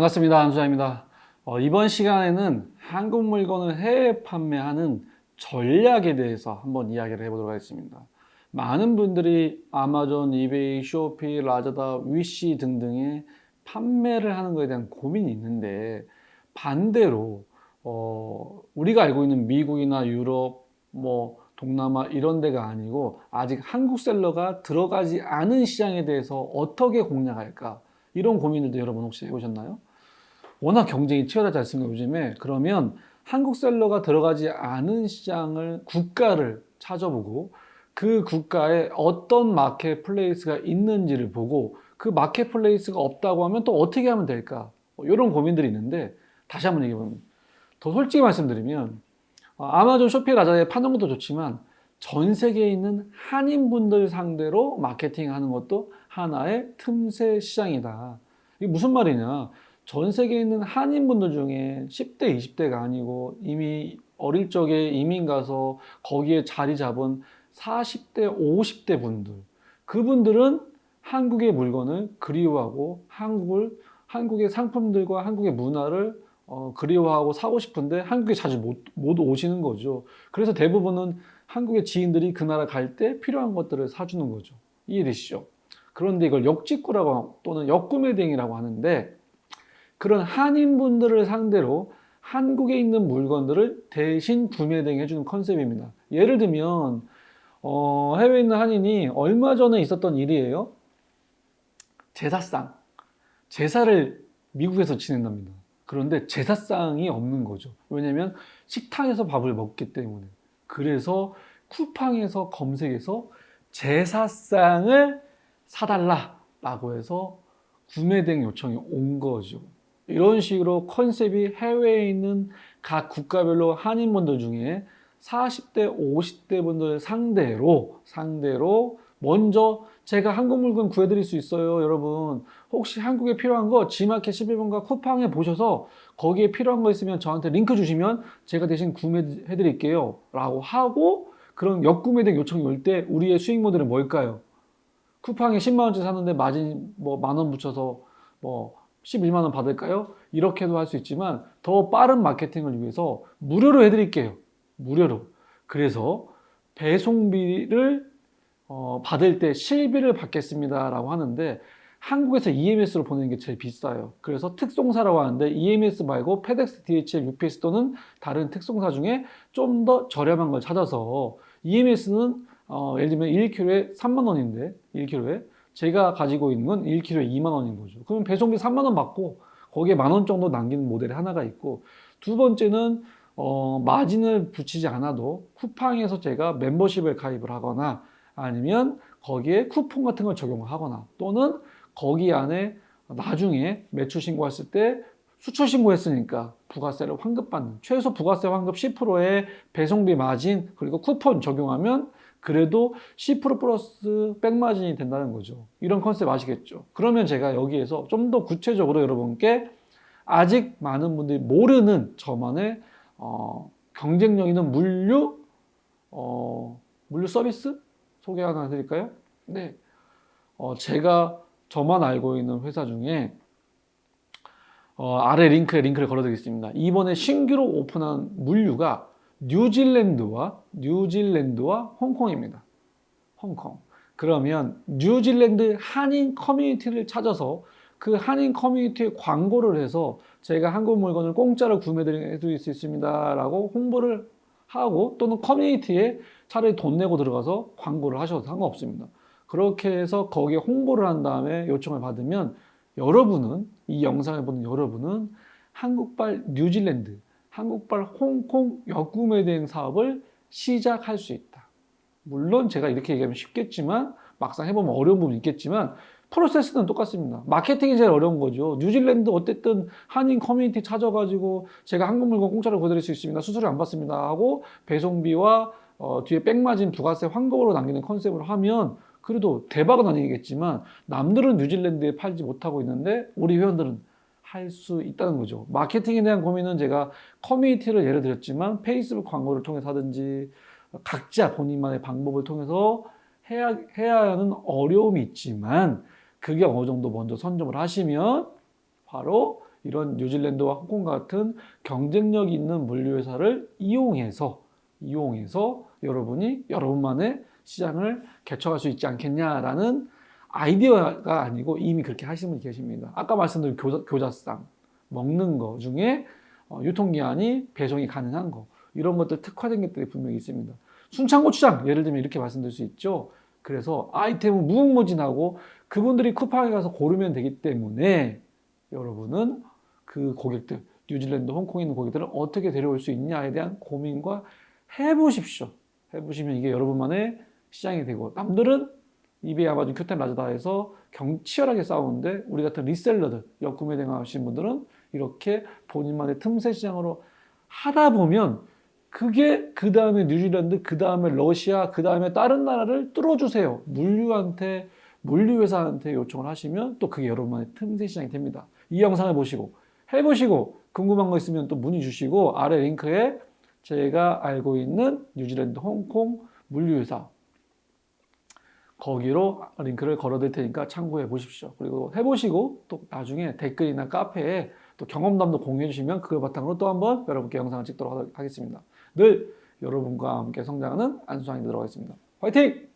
반갑습니다. 안수자입니다. 이번 시간에는 한국 물건을 해외 판매하는 전략에 대해서 한번 이야기를 해보도록 하겠습니다. 많은 분들이 아마존, 이베이, 쇼피, 라자다, 위시 등등의 판매를 하는 것에 대한 고민이 있는데, 반대로 우리가 알고 있는 미국이나 유럽, 동남아 이런 데가 아니고 아직 한국 셀러가 들어가지 않은 시장에 대해서 어떻게 공략할까, 이런 고민들도 여러분 혹시 해보셨나요? 워낙 경쟁이 치열하지 않습니까, 요즘에? 그러면 한국 셀러가 들어가지 않은 시장을, 국가를 찾아보고 그 국가에 어떤 마켓플레이스가 있는지를 보고 그 마켓플레이스가 없다고 하면 또 어떻게 하면 될까? 이런 고민들이 있는데, 다시 한번 얘기해보면, 더 솔직히 말씀드리면, 아마존, 쇼피, 라자다에 파는 것도 좋지만 전 세계에 있는 한인분들 상대로 마케팅하는 것도 하나의 틈새 시장이다. 이게 무슨 말이냐? 전 세계에 있는 한인분들 중에 10대, 20대가 아니고 이미 어릴 적에 이민 가서 거기에 자리 잡은 40대, 50대 분들, 그분들은 한국의 물건을 그리워하고 한국의 상품들과 한국의 문화를 그리워하고 사고 싶은데 한국에 자주 못 오시는 거죠. 그래서 대부분은 한국의 지인들이 그 나라 갈 때 필요한 것들을 사주는 거죠. 이해되시죠? 그런데 이걸 역직구라고 또는 역구매 대행이라고 하는데, 그런 한인분들을 상대로 한국에 있는 물건들을 대신 구매 대행 해주는 컨셉입니다. 예를 들면 해외에 있는 한인이 얼마 전에 있었던 일이에요. 제사를 미국에서 지낸답니다. 그런데 제사상이 없는 거죠. 왜냐면 식당에서 밥을 먹기 때문에. 그래서 쿠팡에서 검색해서 제사상을 사달라라고 해서 구매 대행 요청이 온 거죠. 이런 식으로 컨셉이 해외에 있는 각 국가별로 한인분들 중에 40대, 50대 분들 상대로 먼저 제가 한국 물건 구해드릴 수 있어요. 여러분, 혹시 한국에 필요한 거 G마켓 11번가 쿠팡에 보셔서 거기에 필요한 거 있으면 저한테 링크 주시면 제가 대신 구매해 드릴게요 라고 하고, 그런 역구매 등 요청이 올 때 우리의 수익 모델은 뭘까요? 쿠팡에 10만원짜리 샀는데 마진 만원 붙여서 11만원 받을까요? 이렇게도 할 수 있지만 더 빠른 마케팅을 위해서 무료로 해드릴게요. 무료로. 그래서 배송비를 받을 때 실비를 받겠습니다 라고 하는데, 한국에서 EMS로 보내는 게 제일 비싸요. 그래서 특송사라고 하는데 EMS 말고 페덱스, DHL, UPS 또는 다른 특송사 중에 좀 더 저렴한 걸 찾아서, EMS는 예를 들면 1kg에 3만 원인데 1kg에 제가 가지고 있는 건 1kg에 2만 원인 거죠. 그럼 배송비 3만 원 받고 거기에 만 원 정도 남기는 모델이 하나가 있고, 두 번째는 마진을 붙이지 않아도 쿠팡에서 제가 멤버십을 가입을 하거나 아니면 거기에 쿠폰 같은 걸 적용을 하거나, 또는 거기 안에 나중에 매출 신고했을 때 수출 신고했으니까 부가세를 환급받는, 최소 부가세 환급 10%에 배송비 마진 그리고 쿠폰 적용하면 그래도 10% 플러스 백마진이 된다는 거죠. 이런 컨셉 아시겠죠? 그러면 제가 여기에서 좀 더 구체적으로 여러분께 아직 많은 분들이 모르는 저만의 경쟁력 있는 물류 서비스 소개 하나 해드릴까요? 네. 제가 저만 알고 있는 회사 중에 아래 링크를 걸어드리겠습니다. 이번에 신규로 오픈한 물류가 뉴질랜드와 홍콩입니다. 홍콩. 그러면 뉴질랜드 한인 커뮤니티를 찾아서 그 한인 커뮤니티에 광고를 해서 제가 한국 물건을 공짜로 구매해 드릴 수 있습니다 라고 홍보를 하고, 또는 커뮤니티에 차라리 돈 내고 들어가서 광고를 하셔도 상관없습니다. 그렇게 해서 거기에 홍보를 한 다음에 요청을 받으면 이 영상을 보는 여러분은 한국발 뉴질랜드, 한국발 홍콩 역구매 대행 사업을 시작할 수 있다. 물론 제가 이렇게 얘기하면 쉽겠지만 막상 해보면 어려운 부분이 있겠지만 프로세스는 똑같습니다. 마케팅이 제일 어려운 거죠. 뉴질랜드 어쨌든 한인 커뮤니티 찾아가지고 제가 한국 물건 공짜로 보여드릴 수 있습니다, 수수료 안 받습니다 하고 배송비와 뒤에 백마진 부가세 환급으로 남기는 컨셉으로 하면 그래도 대박은 아니겠지만 남들은 뉴질랜드에 팔지 못하고 있는데 우리 회원들은 할 수 있다는 거죠. 마케팅에 대한 고민은 제가 커뮤니티를 예를 들었지만 페이스북 광고를 통해서 하든지 각자 본인만의 방법을 통해서 해야 하는 어려움이 있지만, 그게 어느 정도 먼저 선점을 하시면 바로 이런 뉴질랜드와 홍콩 같은 경쟁력 있는 물류회사를 이용해서 여러분이 여러분만의 시장을 개척할 수 있지 않겠냐라는 아이디어가 아니고 이미 그렇게 하시는 분이 계십니다. 아까 말씀드린 교자상, 먹는 거 중에 유통기한이 배송이 가능한 거, 이런 것들 특화된 것들이 분명히 있습니다. 순창고추장 예를 들면 이렇게 말씀드릴 수 있죠. 그래서 아이템은 무궁무진하고 그분들이 쿠팡에 가서 고르면 되기 때문에 여러분은 그 고객들, 뉴질랜드, 홍콩에 있는 고객들을 어떻게 데려올 수 있냐에 대한 고민과 해보십시오. 해보시면 이게 여러분만의 시장이 되고, 남들은 이베이, 아마존, 큐텐, 라자다에서 치열하게 싸우는데 우리 같은 리셀러들, 역구매 대행하시는 분들은 이렇게 본인만의 틈새 시장으로 하다 보면 그게 그 다음에 뉴질랜드, 그 다음에 러시아, 그 다음에 다른 나라를 뚫어주세요. 물류회사한테 요청을 하시면 또 그게 여러분만의 틈새 시장이 됩니다. 이 영상을 보시고 해보시고 궁금한 거 있으면 또 문의 주시고 아래 링크에 제가 알고 있는 뉴질랜드, 홍콩 물류회사 거기로 링크를 걸어드릴 테니까 참고해 보십시오. 그리고 해보시고 또 나중에 댓글이나 카페에 또 경험담도 공유해 주시면 그걸 바탕으로 또 한번 여러분께 영상을 찍도록 하겠습니다. 늘 여러분과 함께 성장하는 안수환이 되도록 하겠습니다. 화이팅!